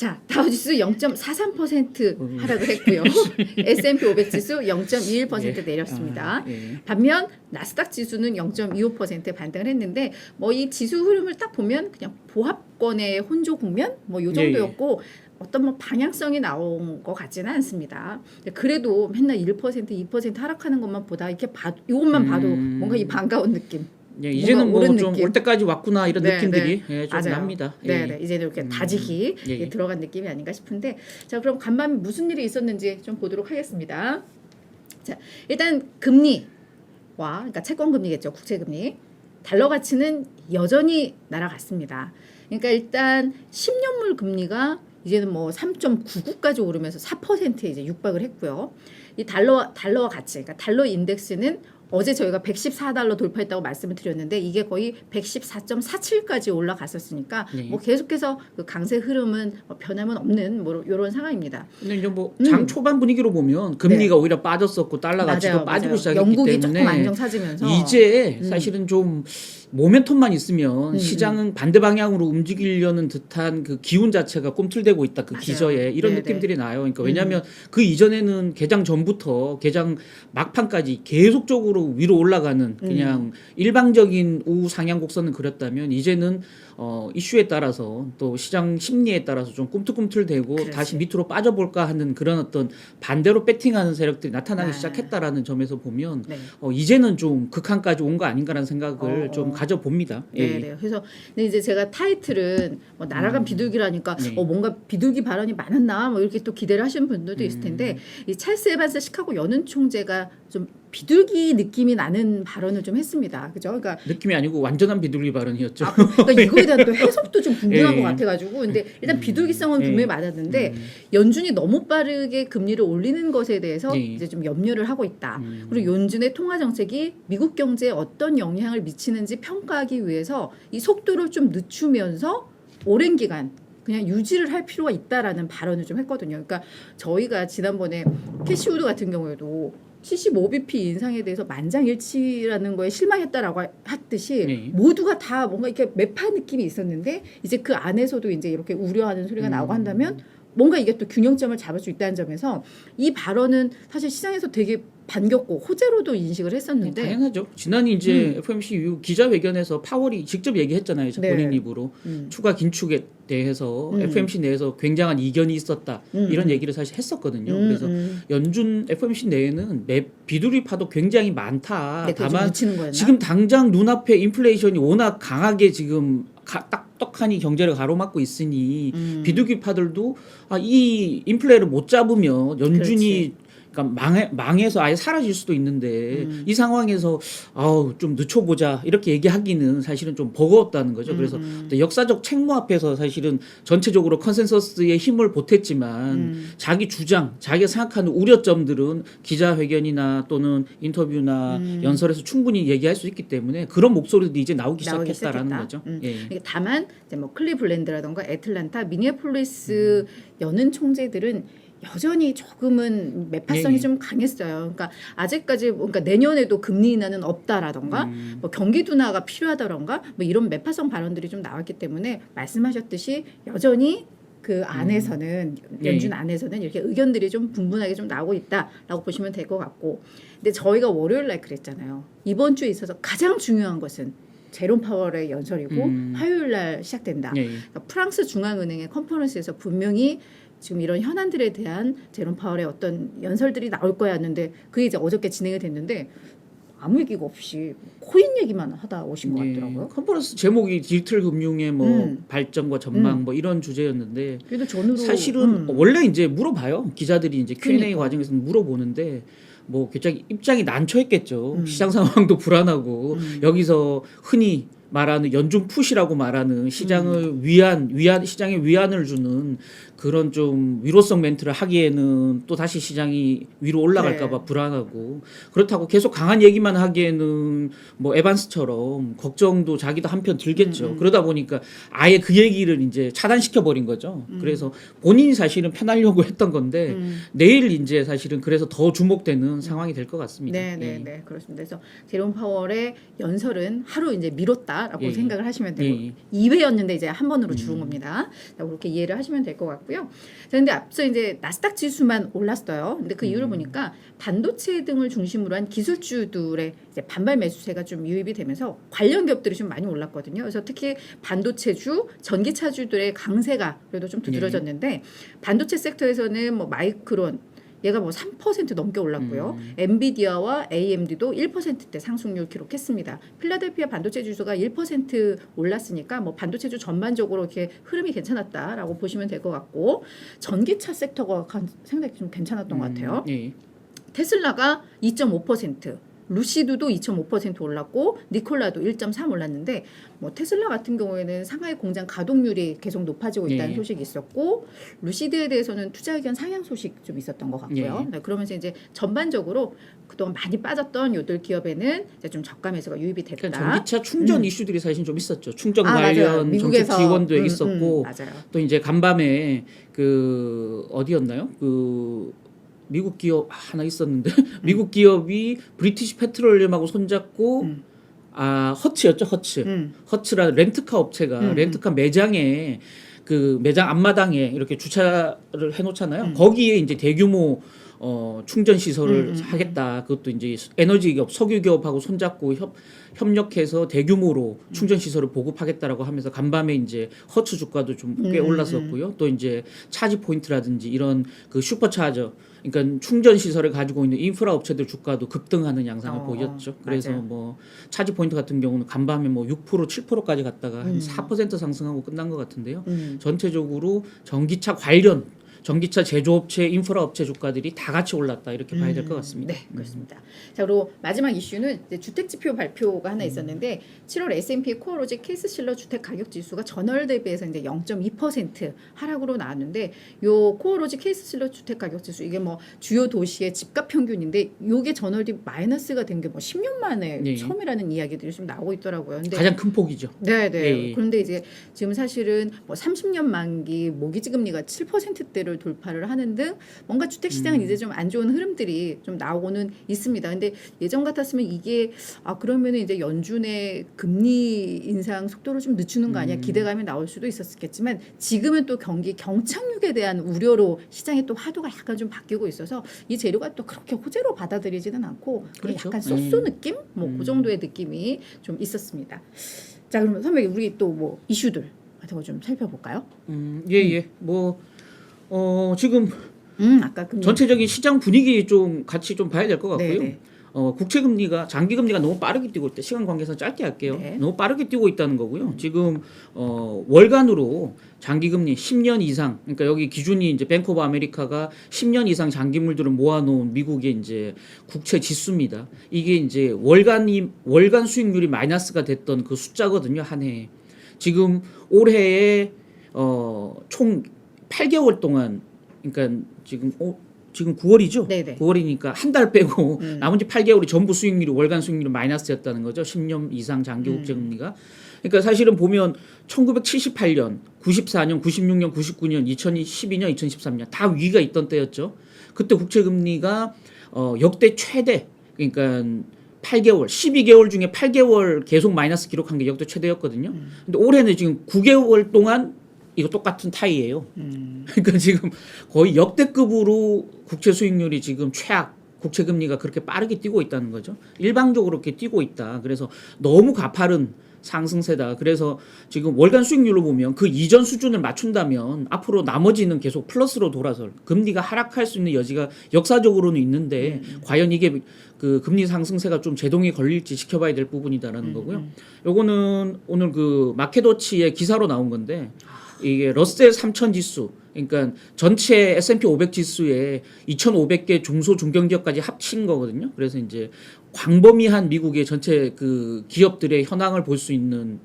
자, 다우지수 0.43% 하락을 했고요. S&P 500 지수 0.21% 내렸습니다. 반면 나스닥 지수는 0.25% 반등을 했는데 뭐 이 지수 흐름을 딱 보면 그냥 보합권의 혼조 국면 뭐 요 정도였고 어떤 뭐 방향성이 나온 것 같지는 않습니다. 그래도 맨날 1%, 2% 하락하는 것만 보다 이렇게 이것만 봐도 뭔가 이 반가운 느낌. 예, 이제는 뭐 좀 올 때까지 왔구나 이런 느낌들이 좀 맞아요. 납니다. 네, 이제는 이렇게 다지기 들어간 느낌이 아닌가 싶은데, 자 그럼 간밤에 무슨 일이 있었는지 좀 보도록 하겠습니다. 자 일단 금리와 그러니까 채권 금리겠죠, 국채 금리, 달러 가치는 여전히 날아갔습니다. 그러니까 일단 10년물 금리가 이제는 뭐 3.99까지 오르면서 4%에 이제 육박을 했고요. 이 달러 가치, 그러니까 달러 인덱스는 어제 저희가 114달러 돌파했다고 말씀을 드렸는데 이게 거의 114.47까지 올라갔었으니까 뭐 계속해서 그 강세 흐름은 뭐 변함은 없는 뭐 이런 상황입니다. 근데 이제 뭐 장 초반 분위기로 보면 금리가 오히려 빠졌었고 달러 가치도 빠지고 시작했기 영국이 때문에 조금 안정 찾으면서 이제 사실은 좀 모멘텀만 있으면 시장은 반대 방향으로 움직이려는 듯한 그 기운 자체가 꿈틀대고 있다. 그 기저에 이런 느낌들이 나요. 그러니까 왜냐하면 그 이전에는 개장 전부터 개장 막판까지 계속적으로 위로 올라가는 그냥 일방적인 우상향 곡선을 그렸다면 이제는 이슈에 따라서 또 시장 심리에 따라서 좀 꿈틀꿈틀대고 다시 밑으로 빠져볼까 하는 그런 어떤 반대로 배팅하는 세력들이 나타나기 시작했다라는 점에서 보면 이제는 좀 극한까지 온 거 아닌가라는 생각을 좀 가져봅니다. 네. 그래서 근데 이제 제가 타이틀은 뭐 날아간 비둘기라니까 뭔가 비둘기 발언이 많았나 뭐 이렇게 또 기대를 하시는 분들도 있을 텐데 이 찰스 에반스 시카고 연은 총재가 좀 비둘기 느낌이 나는 발언을 좀 했습니다. 그죠? 그러니까 느낌이 아니고 완전한 비둘기 발언이었죠. 그러니까 이거에 대한 또 해석도 좀 궁금한 것 같아가지고 근데 일단 비둘기성은 분명히 맞았는데 연준이 너무 빠르게 금리를 올리는 것에 대해서 이제 좀 염려를 하고 있다. 그리고 연준의 통화 정책이 미국 경제에 어떤 영향을 미치는지 평가하기 위해서 이 속도를 좀 늦추면서 오랜 기간 그냥 유지를 할 필요가 있다라는 발언을 좀 했거든요. 그러니까 저희가 지난번에 캐시우드 같은 경우에도 75bp 인상에 대해서 만장일치라는 거에 실망했다라고 했듯이 모두가 다 뭔가 이렇게 매파 느낌이 있었는데 이제 그 안에서도 이제 이렇게 우려하는 소리가 나오고 한다면 뭔가 이게 또 균형점을 잡을 수 있다는 점에서 이 발언은 사실 시장에서 되게 반겼고 호재로도 인식을 했었는데 당연하죠. 지난 이제 FOMC 이후 기자회견에서 파월이 직접 얘기했잖아요. 본인 입으로 추가 긴축에 대해서 FOMC 내에서 굉장한 이견이 있었다 이런 얘기를 사실 했었거든요. 그래서 연준 FOMC 내에는 비둘기파도 굉장히 많다. 다만 지금 당장 눈앞에 인플레이션이 워낙 강하게 지금 딱떡하니 경제를 가로막고 있으니 비둘기파들도 이 인플레를 못 잡으면 연준이 그러니까 망해서 아예 사라질 수도 있는데 이 상황에서 좀 늦춰보자 이렇게 얘기하기는 사실은 좀 버거웠다는 거죠. 그래서 역사적 책무 앞에서 사실은 전체적으로 컨센서스에 힘을 보탰지만 자기 주장, 자기가 생각하는 우려점들은 기자회견이나 또는 인터뷰나 연설에서 충분히 얘기할 수 있기 때문에 그런 목소리도 이제 나오기 시작했다라는 거죠. 다만 이제 뭐 클리블랜드라던가 애틀란타, 미니애폴리스 연은 총재들은 여전히 조금은 매파성이 좀 강했어요. 그러니까 아직까지 그러니까 내년에도 금리 인하는 없다라던가 뭐 경기 둔화가 필요하다던가 뭐 이런 매파성 발언들이 좀 나왔기 때문에 말씀하셨듯이 여전히 그 안에서는 연준 안에서는 이렇게 의견들이 좀 분분하게 좀 나오고 있다라고 보시면 될 것 같고, 근데 저희가 월요일 날 그랬잖아요. 이번 주에 있어서 가장 중요한 것은 제롬 파월의 연설이고 화요일 날 시작된다. 그러니까 프랑스 중앙은행의 컨퍼런스에서 분명히 지금 이런 현안들에 대한 제롬 파월의 어떤 연설들이 나올 거야 했는데 그게 이제 어저께 진행이 됐는데 아무 얘기가 없이 코인 얘기만 하다 오신 것 같더라고요. 컨퍼런스 제목이 디지털 금융의 뭐 발전과 전망 뭐 이런 주제였는데 그래도 전으로 사실은 원래 이제 물어봐요. 기자들이 이제 Q&A 과정에서 물어보는데 뭐 굉장히 입장이 난처했겠죠. 시장 상황도 불안하고 여기서 흔히 말하는 연준 푸시라고 말하는 시장을 시장에 위안을 주는 그런 좀 위로성 멘트를 하기에는 또 다시 시장이 위로 올라갈까봐 불안하고 그렇다고 계속 강한 얘기만 하기에는 뭐 에반스처럼 걱정도 자기도 한편 들겠죠. 그러다 보니까 아예 그 얘기를 이제 차단시켜 버린 거죠. 그래서 본인이 사실은 편하려고 했던 건데 내일 이제 사실은 그래서 더 주목되는 상황이 될 것 같습니다. 네, 그렇습니다. 그래서 제롬 파월의 연설은 하루 이제 미뤘다. 있다라고 예. 생각을 하시면 되고 예. 2회였는데 이제 한 번으로 줄은 겁니다. 그렇게 이해를 하시면 될 것 같고요. 자, 근데 앞서 이제 나스닥 지수만 올랐어요. 근데 그 이유를 보니까 반도체 등을 중심으로 한 기술주들의 이제 반발 매수세가 좀 유입이 되면서 관련 기업들이 좀 많이 올랐거든요. 그래서 특히 반도체주, 전기차주들의 강세가 그래도 좀 두드러졌는데 반도체 섹터에서는 뭐 마이크론 얘가 뭐 3% 넘게 올랐고요. 엔비디아와 AMD도 1%대 상승률 기록했습니다. 필라델피아 반도체 지수가 1% 올랐으니까 뭐 반도체주 전반적으로 이렇게 흐름이 괜찮았다라고 보시면 될 것 같고 전기차 섹터가 상당히 좀 괜찮았던 것 같아요. 예. 테슬라가 2.5%, 루시드도 2.5% 올랐고 니콜라도 1.3 올랐는데 뭐 테슬라 같은 경우에는 상하이 공장 가동률이 계속 높아지고 있다는 예. 소식이 있었고 루시드에 대해서는 투자 의견 상향 소식 좀 있었던 것 같고요. 예. 네, 그러면서 이제 전반적으로 그동안 많이 빠졌던 요들 기업에는 이제 좀 저가 매수가 유입이 됐다. 그러니까 전기차 충전 이슈들이 사실 좀 있었죠. 충전 맞아요. 관련 정책 미국에서 지원도 있었고 맞아요. 또 이제 간밤에 그 어디였나요? 그 미국 기업 하나 있었는데 미국 기업이 브리티시 페트롤리엄하고 손잡고 허츠였죠. 허츠라는 렌트카 업체가 렌트카 매장에 그 매장 앞마당에 이렇게 주차를 해놓잖아요. 거기에 이제 대규모 충전 시설을 하겠다. 그것도 이제 에너지 기업, 석유 기업하고 손잡고 협력해서 대규모로 충전 시설을 보급하겠다라고 하면서 간밤에 이제 허츠 주가도 좀 꽤 올랐었고요. 또 이제 차지 포인트라든지 이런 그 슈퍼차저, 그러니까 충전 시설을 가지고 있는 인프라 업체들 주가도 급등하는 양상을 보였죠. 그래서 맞아요. 뭐 차지 포인트 같은 경우는 간밤에 뭐 6%, 7%까지 갔다가 한 4% 상승하고 끝난 것 같은데요. 전체적으로 전기차 관련 전기차 제조업체, 인프라 업체 주가들이 다 같이 올랐다 이렇게 봐야 될 것 같습니다. 네, 그렇습니다. 자, 그리고 마지막 이슈는 이제 주택지표 발표가 하나 있었는데 7월 S&P 코어로직 케이스실러 주택 가격 지수가 전월 대비해서 이제 0.2% 하락으로 나왔는데 요 코어로직 케이스실러 주택 가격 지수 이게 뭐 주요 도시의 집값 평균인데 요게 전월 대비 마이너스가 된 게 뭐 10년 만에 네. 처음이라는 이야기들이 좀 나오고 있더라고요. 근데 가장 큰 폭이죠. 네. 예. 그런데 이제 지금 사실은 뭐 30년 만기 모기지 금리가 7%대를 돌파를 하는 등 뭔가 주택 시장은 이제 좀 안 좋은 흐름들이 좀 나오고는 있습니다. 근데 예전 같았으면 이게 그러면은 이제 연준의 금리 인상 속도를 좀 늦추는 거 아니야 기대감이 나올 수도 있었겠지만 지금은 또 경기 경착륙에 대한 우려로 시장의 또 화두가 약간 좀 바뀌고 있어서 이 재료가 또 그렇게 호재로 받아들이지는 않고 그렇죠. 약간 쏘쏘 느낌 뭐 그 정도의 느낌이 좀 있었습니다. 자, 그러면 선배님 우리 또 뭐 이슈들 같은 거 좀 살펴볼까요? 예. 뭐 지금 아까 금리 전체적인 시장 분위기 좀 같이 좀 봐야 될 것 같고요. 네. 국채 금리가 장기 금리가 너무 빠르게 뛰고 있대. 시간 관계상 짧게 할게요. 네. 너무 빠르게 뛰고 있다는 거고요. 지금 월간으로 장기 금리 10년 이상, 그러니까 여기 기준이 이제 뱅크 오브 아메리카가 10년 이상 장기물들을 모아놓은 미국의 이제 국채 지수입니다. 이게 이제 월간 수익률이 마이너스가 됐던 그 숫자거든요, 한 해에. 지금 올해에 총 8개월 동안, 그러니까 지금 9월이죠. 네네. 9월이니까 한 달 빼고 나머지 8개월이 전부 수익률이 월간 수익률이 마이너스였다는 거죠. 10년 이상 장기 국채 금리가. 그러니까 사실은 보면 1978년, 94년, 96년, 99년, 2012년, 2013년 다 위기가 있던 때였죠. 그때 국채 금리가 역대 최대, 그러니까 8개월, 12개월 중에 8개월 계속 마이너스 기록한 게 역대 최대였거든요. 근데 올해는 지금 9개월 동안 이거 똑같은 타이예요. 그러니까 지금 거의 역대급으로 국채 수익률이 지금 최악, 국채 금리가 그렇게 빠르게 뛰고 있다는 거죠. 일방적으로 이렇게 뛰고 있다. 그래서 너무 가파른 상승세다. 그래서 지금 월간 수익률로 보면 그 이전 수준을 맞춘다면 앞으로 나머지는 계속 플러스로 돌아서 금리가 하락할 수 있는 여지가 역사적으로는 있는데 과연 이게 그 금리 상승세가 좀 제동이 걸릴지 지켜봐야 될 부분이다라는 거고요. 요거는 오늘 그 마켓워치의 기사로 나온 건데 이게 러셀 3000 지수, 그러니까 전체 S&P 500 지수에 2,500개 중소 중견기업까지 합친 거거든요. 그래서 이제 광범위한 미국의 전체 그 기업들의 현황을 볼 수 있는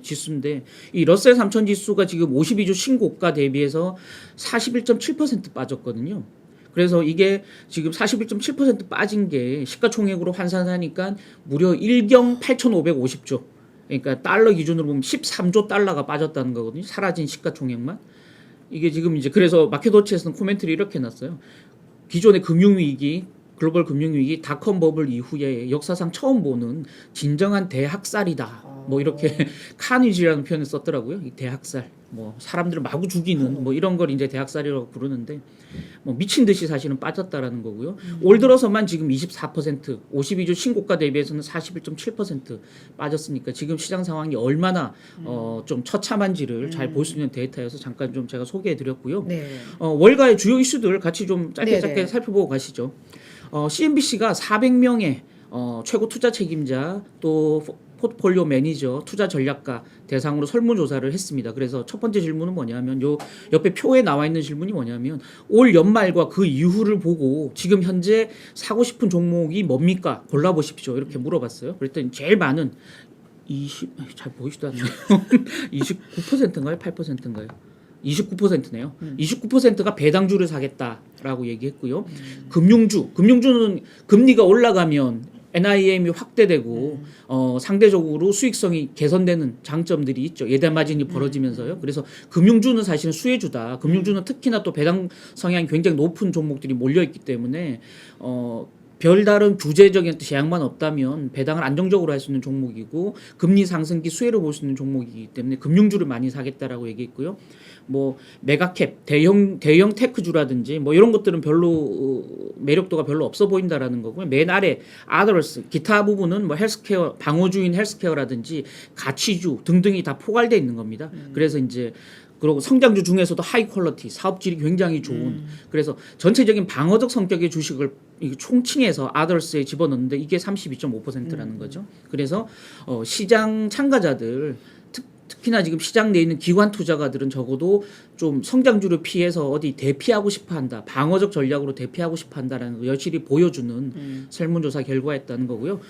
지수인데 이 러셀 3000 지수가 지금 52주 신고가 대비해서 41.7% 빠졌거든요. 그래서 이게 지금 41.7% 빠진 게 시가총액으로 환산하니까 무려 1경 8,550조. 그러니까 달러 기준으로 보면 13조 달러가 빠졌다는 거거든요. 사라진 시가총액만. 이게 지금 이제 그래서 마켓워치에서는 코멘트를 이렇게 해놨어요. 기존의 금융위기, 글로벌 금융위기, 닷컴 버블 이후에 역사상 처음 보는 진정한 대학살이다. 뭐 이렇게 카니지라는 표현을 썼더라고요. 이 대학살, 뭐 사람들을 마구 죽이는 뭐 이런 걸 이제 대학살이라고 부르는데 뭐 미친 듯이 사실은 빠졌다라는 거고요. 올 들어서만 지금 24%, 52주 신고가 대비해서는 41.7% 빠졌으니까 지금 시장 상황이 얼마나 좀 처참한지를 잘 볼 수 있는 데이터여서 잠깐 좀 제가 소개해드렸고요. 네. 월가의 주요 이슈들 같이 좀 짧게 네네. 살펴보고 가시죠. CNBC가 400명의 최고 투자 책임자 또 포트폴리오 매니저, 투자 전략가 대상으로 설문조사를 했습니다. 그래서 첫 번째 질문은 뭐냐면 요 옆에 표에 나와 있는 질문이 뭐냐면 올 연말과 그 이후를 보고 지금 현재 사고 싶은 종목이 뭡니까? 골라보십시오. 이렇게 물어봤어요. 그랬더니 제일 많은 잘 보이지도 않네요. 29%인가요? 8%인가요? 29%네요. 29%가 배당주를 사겠다라고 얘기했고요. 금융주는 금리가 올라가면 NIM이 확대되고 상대적으로 수익성이 개선되는 장점들이 있죠. 예대 마진이 벌어지면서요. 그래서 금융주는 사실은 수혜주다. 금융주는 특히나 또 배당 성향이 굉장히 높은 종목들이 몰려 있기 때문에 별다른 규제적인 제약만 없다면 배당을 안정적으로 할 수 있는 종목이고 금리 상승기 수혜를 볼 수 있는 종목이기 때문에 금융주를 많이 사겠다라고 얘기했고요. 뭐 메가캡, 대형 테크주라든지 뭐 이런 것들은 별로 매력도가 별로 없어 보인다라는 거고요. 맨 아래 others, 기타 부분은 뭐 헬스케어, 방어주인 헬스케어라든지 가치주 등등이 다 포괄되어 있는 겁니다. 그래서 이제 그리고 성장주 중에서도 하이 퀄리티, 사업질이 굉장히 좋은 그래서 전체적인 방어적 성격의 주식을 총칭해서 others에 집어넣는데 이게 32.5%라는 거죠. 그래서 시장 참가자들 특히나 지금 시장 내에 있는 기관 투자가들은 적어도 좀 성장주를 피해서 어디 대피하고 싶어한다. 방어적 전략으로 대피하고 싶어한다라는 걸 여실히 보여주는 설문조사 결과였다는 거고요.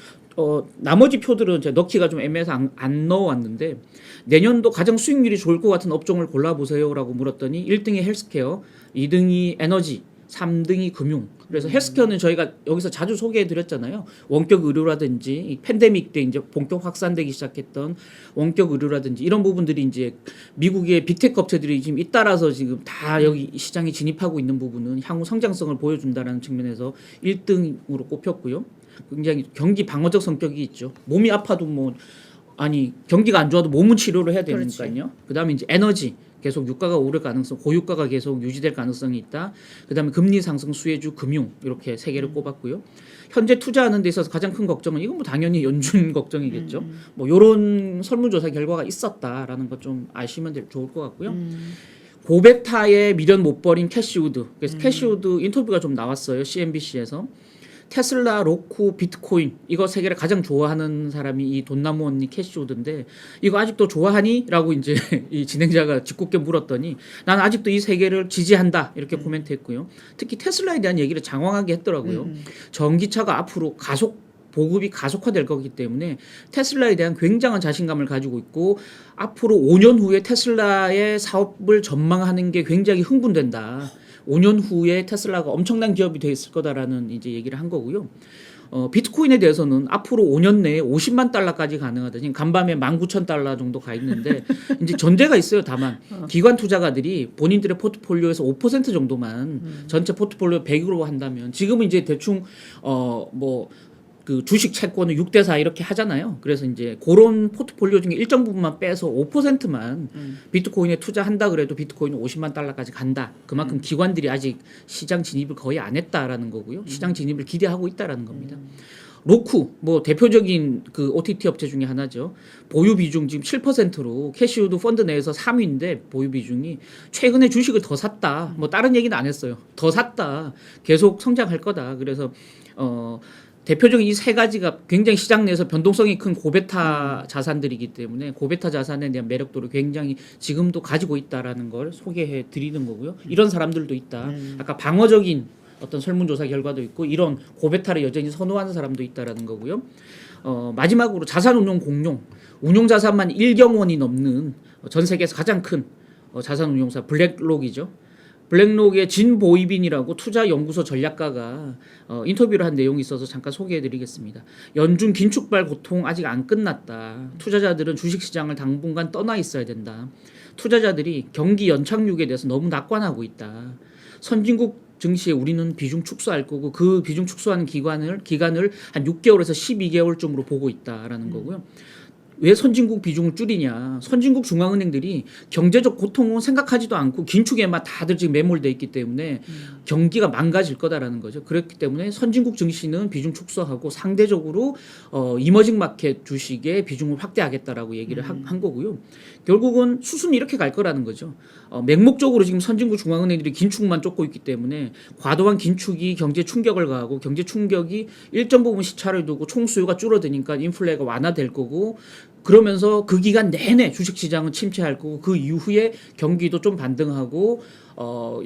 나머지 표들은 제가 넣기가 좀 애매해서 안 넣어왔는데 내년도 가장 수익률이 좋을 것 같은 업종을 골라보세요라고 물었더니 1등이 헬스케어, 2등이 에너지, 3등이 금융. 그래서 헬스케어는 저희가 여기서 자주 소개해드렸잖아요. 원격 의료라든지 이 팬데믹 때 이제 본격 확산되기 시작했던 원격 의료라든지 이런 부분들이 이제 미국의 빅테크 업체들이 지금 잇따라서 지금 다 여기 시장에 진입하고 있는 부분은 향후 성장성을 보여준다라는 측면에서 1등으로 꼽혔고요. 굉장히 경기 방어적 성격이 있죠. 몸이 아파도 경기가 안 좋아도 몸은 치료를 해야 되니까요. 그다음에 이제 에너지. 계속 유가가 오를 가능성, 고유가가 계속 유지될 가능성이 있다. 그다음에 금리 상승 수혜주, 금융 이렇게 세 개를 꼽았고요. 현재 투자하는 데 있어서 가장 큰 걱정은 이건 뭐 당연히 연준 걱정이겠죠. 뭐 이런 설문조사 결과가 있었다라는 것 좀 아시면 좋을 것 같고요. 고베타에 미련 못 버린 캐시우드. 그래서 캐시우드 인터뷰가 좀 나왔어요. CNBC에서. 테슬라, 로쿠, 비트코인 이거 세 개를 가장 좋아하는 사람이 이 돈나무 언니 캐시우드인데 이거 아직도 좋아하니? 라고 이제 이 진행자가 짓궂게 물었더니 난 아직도 이 세 개를 지지한다 이렇게 코멘트했고요. 특히 테슬라에 대한 얘기를 장황하게 했더라고요. 전기차가 앞으로 보급이 가속화될 거기 때문에 테슬라에 대한 굉장한 자신감을 가지고 있고 앞으로 5년 후에 테슬라의 사업을 전망하는 게 굉장히 흥분된다. 5년 후에 테슬라가 엄청난 기업이 돼 있을 거다라는 이제 얘기를 한 거고요. 비트코인에 대해서는 앞으로 5년 내에 50만 달러까지 가능하다. 지금 간밤에 19,000달러 정도 가 있는데 이제 전제가 있어요. 다만 기관 투자가들이 본인들의 포트폴리오에서 5% 정도만 전체 포트폴리오 100으로 한다면 지금은 이제 대충 그 주식 채권을 6대4 이렇게 하잖아요. 그래서 이제 그런 포트폴리오 중에 일정 부분만 빼서 5%만 비트코인에 투자한다 그래도 비트코인은 50만 달러까지 간다. 그만큼 기관들이 아직 시장 진입을 거의 안 했다라는 거고요. 시장 진입을 기대하고 있다라는 겁니다. 로쿠 뭐 대표적인 그 OTT 업체 중에 하나죠. 보유 비중 지금 7%로 캐시우드 펀드 내에서 3위인데 보유 비중이 최근에 주식을 더 샀다. 뭐 다른 얘기는 안 했어요. 더 샀다. 계속 성장할 거다. 그래서 대표적인 이 세 가지가 굉장히 시장 내에서 변동성이 큰 고베타 자산들이기 때문에 고베타 자산에 대한 매력도를 굉장히 지금도 가지고 있다라는 걸 소개해 드리는 거고요. 이런 사람들도 있다. 아까 방어적인 어떤 설문조사 결과도 있고 이런 고베타를 여전히 선호하는 사람도 있다라는 거고요. 마지막으로 자산운용 공룡, 운용 자산만 1경 원이 넘는 전 세계에서 가장 큰 자산운용사 블랙록이죠. 블랙록의 진 보이빈이라고 투자연구소 전략가가 인터뷰를 한 내용이 있어서 잠깐 소개해드리겠습니다. 연준 긴축발 고통 아직 안 끝났다. 투자자들은 주식시장을 당분간 떠나 있어야 된다. 투자자들이 경기 연착륙에 대해서 너무 낙관하고 있다. 선진국 증시에 우리는 비중 축소할 거고 그 비중 축소하는 기간을 한 6개월에서 12개월쯤으로 보고 있다라는 거고요. 왜 선진국 비중을 줄이냐. 선진국 중앙은행들이 경제적 고통은 생각하지도 않고 긴축에만 다들 지금 매몰돼 있기 때문에 경기가 망가질 거다라는 거죠. 그렇기 때문에 선진국 증시는 비중 축소하고 상대적으로 이머징 마켓 주식의 비중을 확대하겠다라고 얘기를 한 거고요. 결국은 수순이 이렇게 갈 거라는 거죠. 맹목적으로 지금 선진국 중앙은행들이 긴축만 쫓고 있기 때문에 과도한 긴축이 경제 충격을 가하고 경제 충격이 일정 부분 시차를 두고 총수요가 줄어드니까 인플레가 완화될 거고 그러면서 그 기간 내내 주식시장은 침체할 거고 그 이후에 경기도 좀 반등하고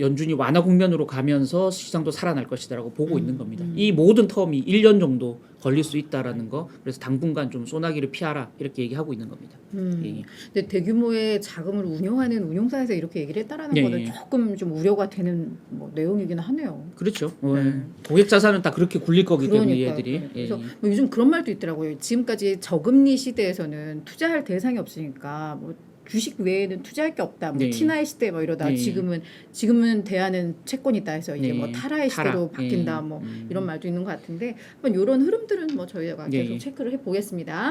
연준이 완화 국면으로 가면서 시장도 살아날 것이다라고 보고 있는 겁니다. 이 모든 텀이 1년 정도 걸릴 수 있다라는 거. 그래서 당분간 좀 소나기를 피하라 이렇게 얘기하고 있는 겁니다. 예. 근데 대규모의 자금을 운용하는 운용사에서 이렇게 얘기를 했다라는 예, 거는 예. 조금 좀 우려가 되는 뭐 내용이긴 하네요. 그렇죠. 고객 자산은 다 그렇게 굴릴 거기 때문에 그러니까요. 얘들이. 그래서 뭐 요즘 그런 말도 있더라고요. 지금까지 저금리 시대에서는 투자할 대상이 없으니까 뭐 주식 외에는 투자할 게 없다. 뭐 네. 티나의 시대 뭐 이러다 네. 지금은 대안은 채권이다 해서 이제 네. 뭐 타라의 타라. 시대로 바뀐다. 네. 뭐 이런 말도 있는 것 같은데 한번 이런 흐름들은 뭐 저희가 네. 계속 체크를 해 보겠습니다.